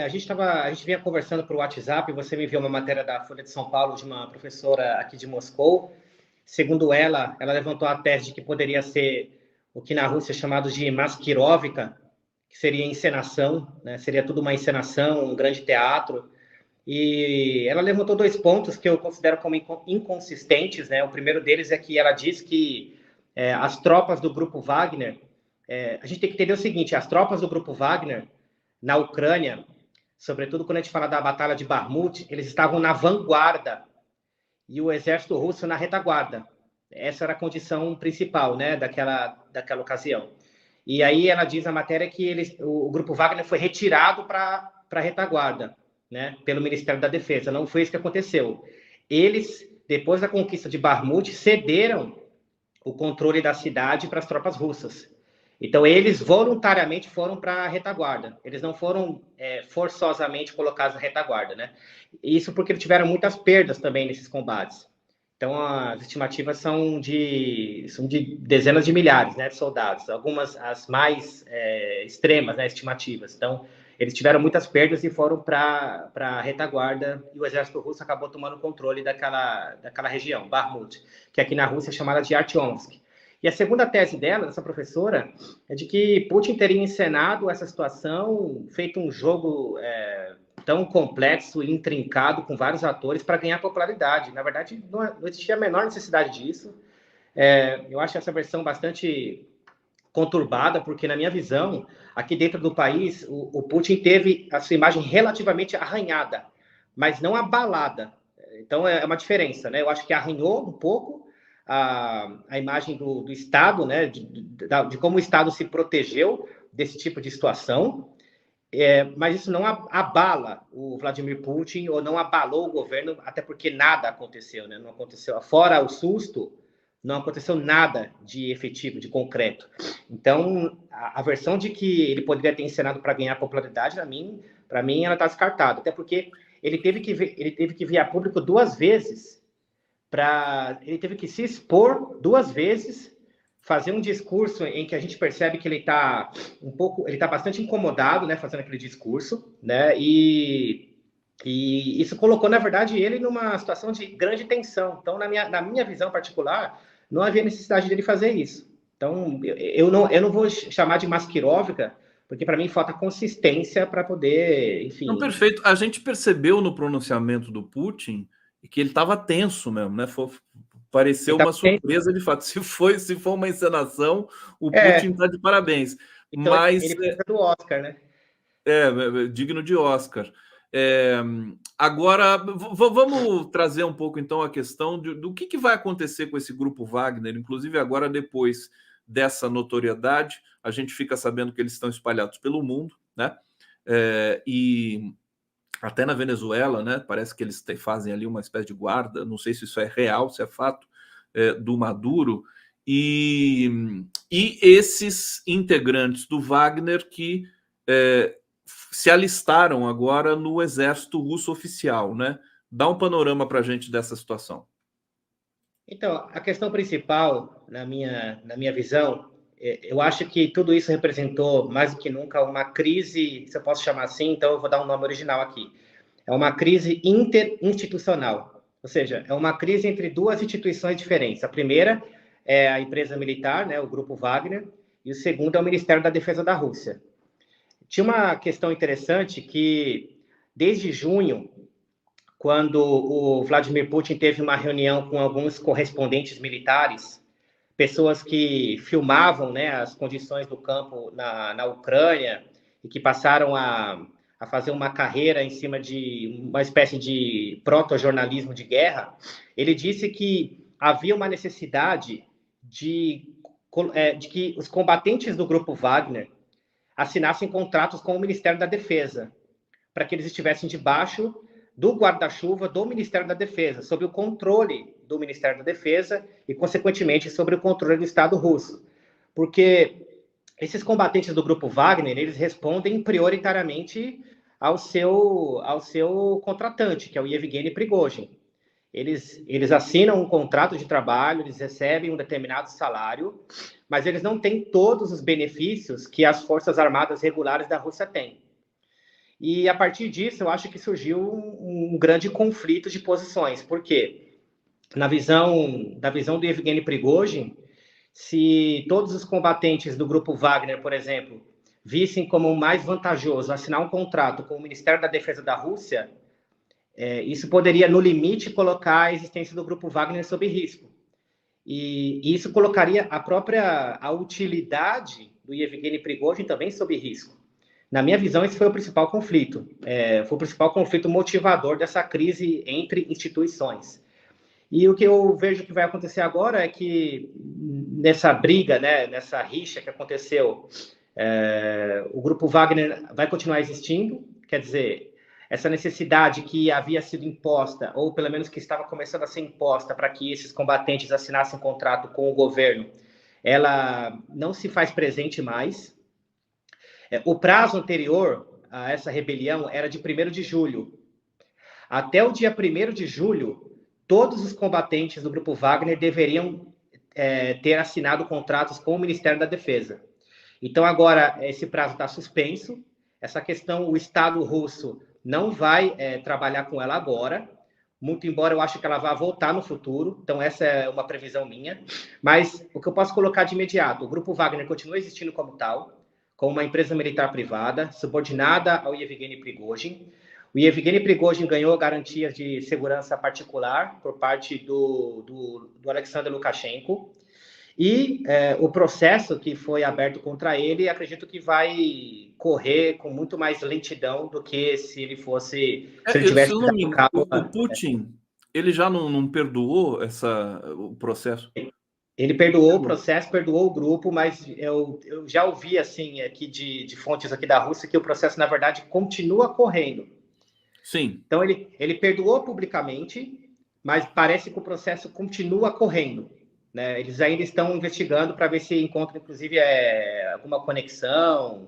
A gente vinha conversando por WhatsApp, você me enviou uma matéria da Folha de São Paulo de uma professora aqui de Moscou. Segundo ela levantou a tese de que poderia ser o que na Rússia é chamado de maskirovka, que seria encenação, né? Seria tudo uma encenação, um grande teatro. E ela levantou dois pontos que eu considero como inconsistentes, né? O primeiro deles é que ela diz que as tropas do grupo Wagner, a gente tem que entender o seguinte: as tropas do grupo Wagner na Ucrânia, sobretudo quando a gente fala da Batalha de Bakhmut, eles estavam na vanguarda e o exército russo na retaguarda. Essa era a condição principal, né, daquela ocasião. E aí ela diz na matéria que o grupo Wagner foi retirado para a retaguarda, né, pelo Ministério da Defesa. Não foi isso que aconteceu. Eles, depois da conquista de Bakhmut, cederam o controle da cidade para as tropas russas. Então, eles voluntariamente foram para a retaguarda. Eles não foram forçosamente colocados na retaguarda, né? Isso porque eles tiveram muitas perdas também nesses combates. Então, as estimativas são de dezenas de milhares, né, de soldados. Algumas, as mais extremas, né, estimativas. Então, eles tiveram muitas perdas e foram para a retaguarda, e o exército russo acabou tomando controle daquela região, Bakhmut, que aqui na Rússia é chamada de Artyomsk. E a segunda tese dela, dessa professora, é de que Putin teria encenado essa situação, feito um jogo tão complexo e intrincado com vários atores para ganhar popularidade. Na verdade, não existia a menor necessidade disso. Eu acho essa versão bastante conturbada, porque, na minha visão, aqui dentro do país, o Putin teve a sua imagem relativamente arranhada, mas não abalada. Então, é uma diferença, né? Eu acho que arranhou um pouco a imagem do Estado, né? De como o Estado se protegeu desse tipo de situação, mas isso não abala o Vladimir Putin ou não abalou o governo, até porque nada aconteceu, né? Não aconteceu, fora o susto, não aconteceu nada de efetivo, de concreto. Então, a versão de que ele poderia ter encenado para ganhar popularidade, para mim, ela está descartada, até porque ele teve que vir a público duas vezes, ele teve que se expor duas vezes, fazer um discurso em que a gente percebe que ele está bastante incomodado, né, fazendo aquele discurso, né, e isso colocou, na verdade, ele numa situação de grande tensão. Então, na minha visão particular, não havia necessidade dele fazer isso. Então, eu não vou chamar de maskirovka, porque para mim falta consistência para poder, Não, enfim. perfeito. A gente percebeu no pronunciamento do Putin que ele estava tenso mesmo, né? Pareceu uma surpresa de fato. Se for uma encenação, o Putin está de parabéns. Então, Mas ele precisa do Oscar, né? digno de Oscar. Agora, vamos trazer um pouco então a questão do que vai acontecer com esse grupo Wagner, inclusive agora depois dessa notoriedade, a gente fica sabendo que eles estão espalhados pelo mundo, né? E até na Venezuela, né? Parece que eles fazem ali uma espécie de guarda, não sei se isso é real, se é fato, do Maduro, e esses integrantes do Wagner que se alistaram agora no exército russo oficial, né? Dá um panorama para a gente dessa situação. Então, a questão principal, na minha visão, eu acho que tudo isso representou, mais do que nunca, uma crise, se eu posso chamar assim, então eu vou dar um nome original aqui. É uma crise interinstitucional, ou seja, é uma crise entre duas instituições diferentes. A primeira é a empresa militar, né, o Grupo Wagner, e o segundo é o Ministério da Defesa da Rússia. Tinha uma questão interessante que, desde junho, quando o Vladimir Putin teve uma reunião com alguns correspondentes militares, pessoas que filmavam, né, as condições do campo na Ucrânia e que passaram a fazer uma carreira em cima de uma espécie de proto-jornalismo de guerra, ele disse que havia uma necessidade de que os combatentes do grupo Wagner assinassem contratos com o Ministério da Defesa, para que eles estivessem debaixo do guarda-chuva do Ministério da Defesa, sob o controle do Ministério da Defesa e, consequentemente, sobre o controle do Estado russo. Porque esses combatentes do grupo Wagner, eles respondem prioritariamente ao seu contratante, que é o Yevgeny Prigozhin. Eles assinam um contrato de trabalho, eles recebem um determinado salário, mas eles não têm todos os benefícios que as Forças Armadas regulares da Rússia têm. E a partir disso, eu acho que surgiu um grande conflito de posições. Por quê? Da visão do Yevgeny Prigozhin, se todos os combatentes do grupo Wagner, por exemplo, vissem como mais vantajoso assinar um contrato com o Ministério da Defesa da Rússia, isso poderia, no limite, colocar a existência do grupo Wagner sob risco. E isso colocaria a utilidade do Yevgeny Prigozhin também sob risco. Na minha visão, esse foi o principal conflito. Foi o principal conflito motivador dessa crise entre instituições. E o que eu vejo que vai acontecer agora é que, nessa briga, né, nessa rixa que aconteceu, o grupo Wagner vai continuar existindo, quer dizer, essa necessidade que havia sido imposta, ou pelo menos que estava começando a ser imposta para que esses combatentes assinassem um contrato com o governo, ela não se faz presente mais. O prazo anterior a essa rebelião era de 1º de julho. Até o dia 1º de julho, todos os combatentes do grupo Wagner deveriam ter assinado contratos com o Ministério da Defesa. Então, agora, esse prazo está suspenso. Essa questão, o Estado russo não vai trabalhar com ela agora, muito embora eu acho que ela vá voltar no futuro. Então, essa é uma previsão minha. Mas o que eu posso colocar de imediato, o grupo Wagner continua existindo como tal, como uma empresa militar privada, subordinada ao Yevgeny Prigozhin. O Yevgeny Prigozhin ganhou garantias de segurança particular por parte do Alexander Lukashenko. E o processo que foi aberto contra ele, acredito que vai correr com muito mais lentidão do que se ele fosse... Se ele tivesse o Putin, ele já não perdoou o processo? Ele perdoou o processo, perdoou o grupo, mas eu já ouvi, assim, aqui de fontes aqui da Rússia, que o processo, na verdade, continua correndo. Sim. Então, ele perdoou publicamente, mas parece que o processo continua correndo, né? Eles ainda estão investigando para ver se encontram, inclusive, alguma conexão.